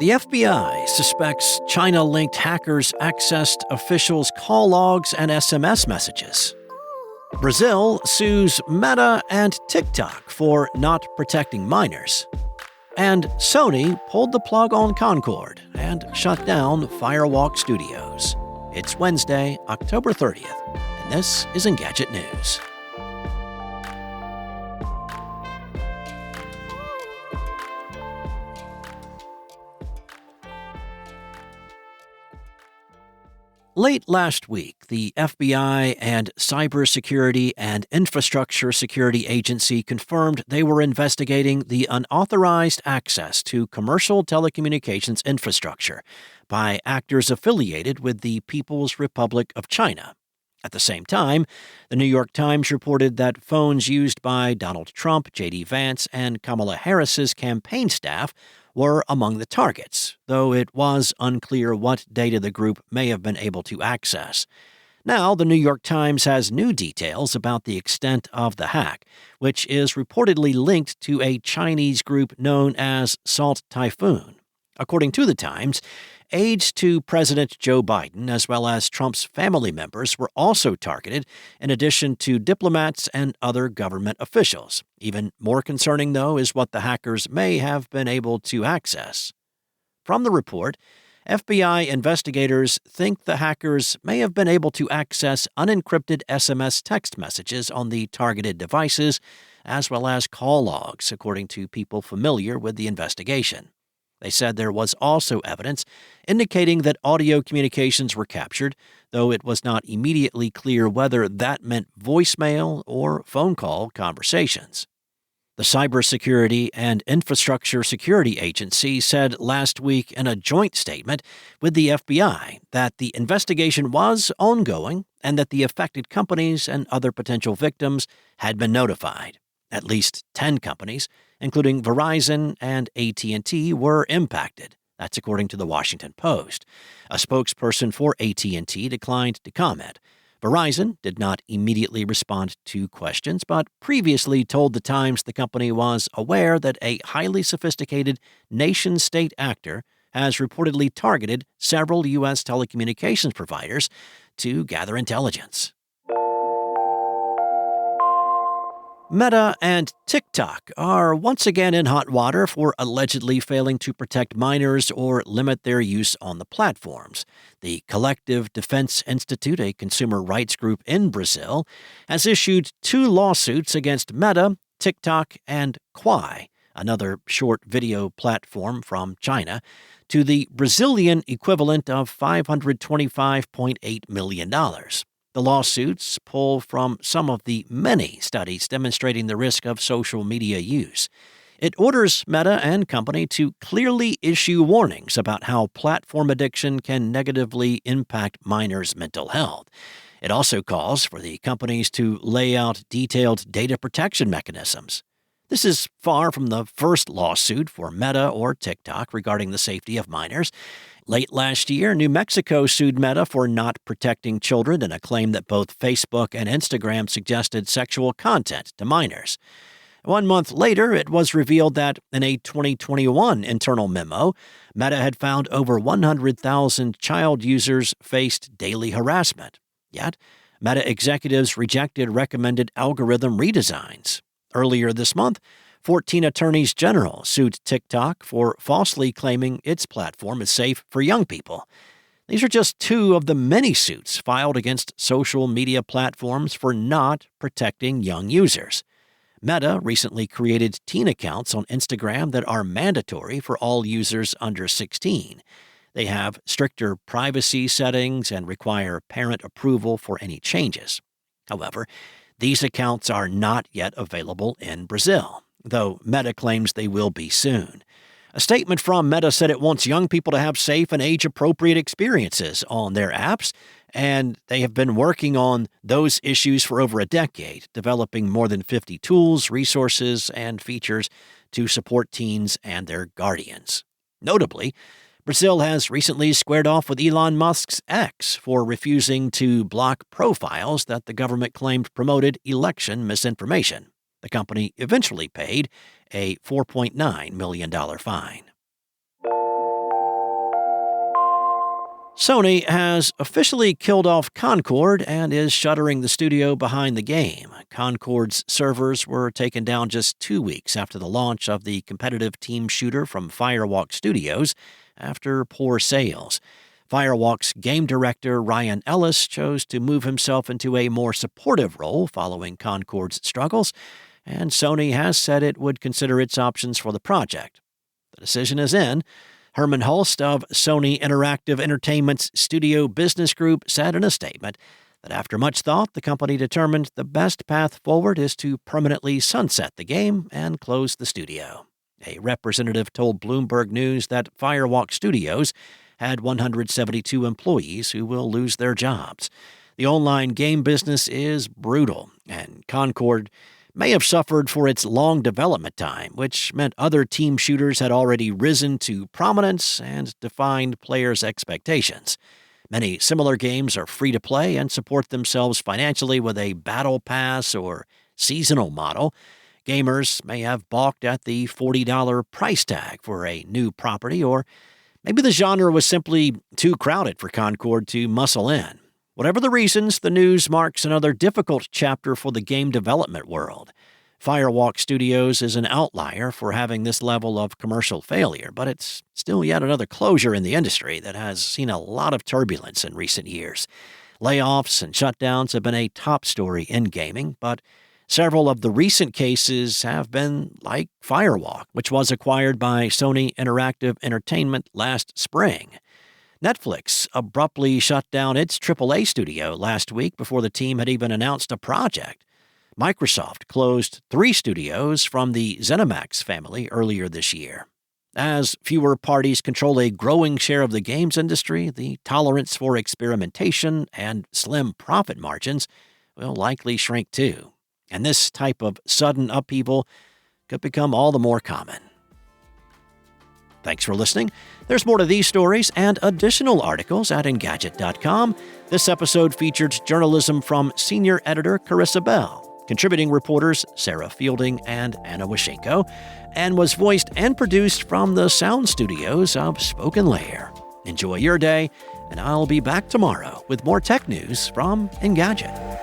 The FBI suspects China-linked hackers accessed officials' call logs and SMS messages. Brazil sues Meta and TikTok for not protecting minors. And Sony pulled the plug on Concord and shut down Firewalk Studios. It's Wednesday, October 30th, and this is Engadget News. Late last week, the FBI and Cybersecurity and Infrastructure Security Agency confirmed they were investigating the unauthorized access to commercial telecommunications infrastructure by actors affiliated with the People's Republic of China. At the same time, the New York Times reported that phones used by Donald Trump, J.D. Vance, and Kamala Harris's campaign staff were among the targets, though it was unclear what data the group may have been able to access. Now, the New York Times has new details about the extent of the hack, which is reportedly linked to a Chinese group known as Salt Typhoon. According to the Times, aides to President Joe Biden, as well as Trump's family members, were also targeted, in addition to diplomats and other government officials. Even more concerning, though, is what the hackers may have been able to access. From the report, FBI investigators think the hackers may have been able to access unencrypted SMS text messages on the targeted devices, as well as call logs, according to people familiar with the investigation. They said there was also evidence indicating that audio communications were captured, though it was not immediately clear whether that meant voicemail or phone call conversations. The Cybersecurity and Infrastructure Security Agency said last week in a joint statement with the FBI that the investigation was ongoing and that the affected companies and other potential victims had been notified. At least 10 companies, including Verizon and AT&T, were impacted. That's according to the Washington Post. A spokesperson for AT&T declined to comment. Verizon did not immediately respond to questions, but previously told the Times the company was aware that a highly sophisticated nation-state actor has reportedly targeted several U.S. telecommunications providers to gather intelligence. Meta and TikTok are once again in hot water for allegedly failing to protect minors or limit their use on the platforms. The Collective Defense Institute, a consumer rights group in Brazil, has issued 2 lawsuits against Meta, TikTok, and Quai, another short video platform from China, to the Brazilian equivalent of $525.8 million. The lawsuits pull from some of the many studies demonstrating the risk of social media use. It orders Meta and company to clearly issue warnings about how platform addiction can negatively impact minors' mental health. It also calls for the companies to lay out detailed data protection mechanisms. This is far from the first lawsuit for Meta or TikTok regarding the safety of minors. Late last year, New Mexico sued Meta for not protecting children in a claim that both Facebook and Instagram suggested sexual content to minors. 1 month later, it was revealed that in a 2021 internal memo, Meta had found over 100,000 child users faced daily harassment. Yet, Meta executives rejected recommended algorithm redesigns. Earlier this month, 14 attorneys general sued TikTok for falsely claiming its platform is safe for young people. These are just 2 of the many suits filed against social media platforms for not protecting young users. Meta recently created teen accounts on Instagram that are mandatory for all users under 16. They have stricter privacy settings and require parent approval for any changes. However, these accounts are not yet available in Brazil, though Meta claims they will be soon. A statement from Meta said it wants young people to have safe and age-appropriate experiences on their apps, and they have been working on those issues for over a decade, developing more than 50 tools, resources, and features to support teens and their guardians. Notably, Brazil has recently squared off with Elon Musk's X for refusing to block profiles that the government claimed promoted election misinformation. The company eventually paid a $4.9 million fine. Sony has officially killed off Concord and is shuttering the studio behind the game. Concord's servers were taken down just 2 weeks after the launch of the competitive team shooter from Firewalk Studios after poor sales. Firewalk's game director Ryan Ellis chose to move himself into a more supportive role following Concord's struggles, and Sony has said it would consider its options for the project. The decision is in. Herman Hulst of Sony Interactive Entertainment's Studio Business Group said in a statement that after much thought, the company determined the best path forward is to permanently sunset the game and close the studio. A representative told Bloomberg News that Firewalk Studios had 172 employees who will lose their jobs. The online game business is brutal, and Concord may have suffered for its long development time, which meant other team shooters had already risen to prominence and defined players' expectations. Many similar games are free to play and support themselves financially with a battle pass or seasonal model. Gamers may have balked at the $40 price tag for a new property, or maybe the genre was simply too crowded for Concord to muscle in. Whatever the reasons, the news marks another difficult chapter for the game development world. Firewalk Studios is an outlier for having this level of commercial failure, but it's still yet another closure in the industry that has seen a lot of turbulence in recent years. Layoffs and shutdowns have been a top story in gaming, but several of the recent cases have been like Firewalk, which was acquired by Sony Interactive Entertainment last spring. Netflix abruptly shut down its AAA studio last week before the team had even announced a project. Microsoft closed 3 studios from the ZeniMax family earlier this year. As fewer parties control a growing share of the games industry, the tolerance for experimentation and slim profit margins will likely shrink too. And this type of sudden upheaval could become all the more common. Thanks for listening. There's more to these stories and additional articles at Engadget.com. This episode featured journalism from senior editor Carissa Bell, contributing reporters Sarah Fielding and Anna Washenko, and was voiced and produced from the sound studios of Spoken Layer. Enjoy your day, and I'll be back tomorrow with more tech news from Engadget.